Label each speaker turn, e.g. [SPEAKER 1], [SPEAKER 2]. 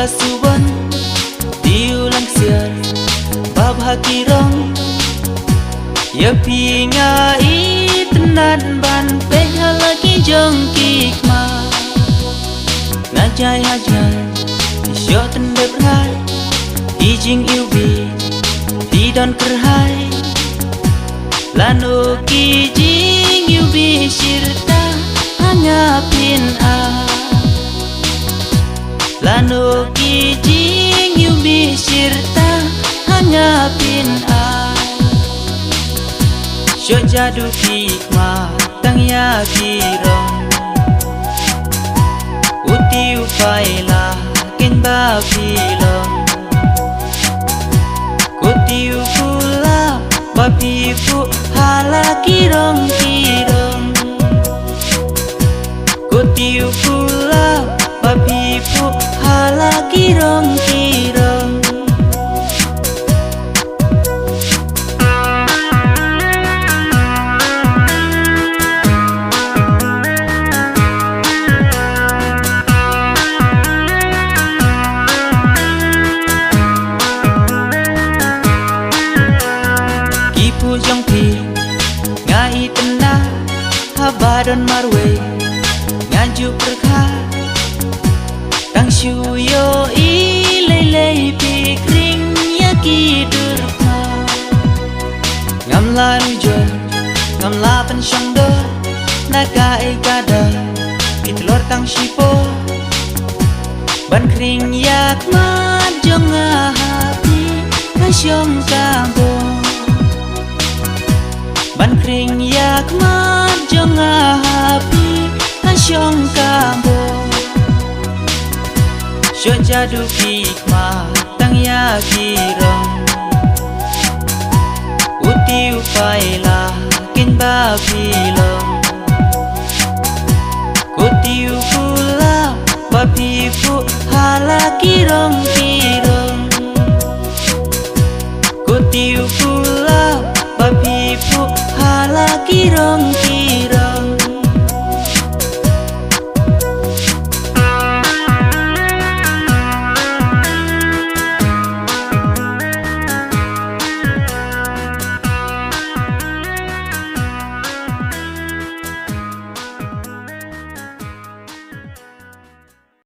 [SPEAKER 1] suban diulang siar bab hakirong ya pinga itenan ban peha lagi jongkik ma ngajai hajai isyo tendep hai ijing iubi didon kerhai lanu kijing iubi sirta hangapin lanu kijing iubi sirta hangapin syo jadu hikmah tang ya kirong uti upaila ken babilon kuti upula babifu hala kirong kirong kuti upula babifu hala kirong kirong Pujong pi ngai tena habadon marwe ngaju perkha tang shuyo ilele pikring ya kidur ngamla nujo ngamla pen shongdo naga ekada pitlor tang shipo ban kring yak ma jonga hati kasyong kambo ban kring yak mat jonga hapi asyong kambo syo jadu hikmah tang ya kirong uti upaila kin babilon kuti upula babifu hala kirong kirong kuti upula babifu hala kirong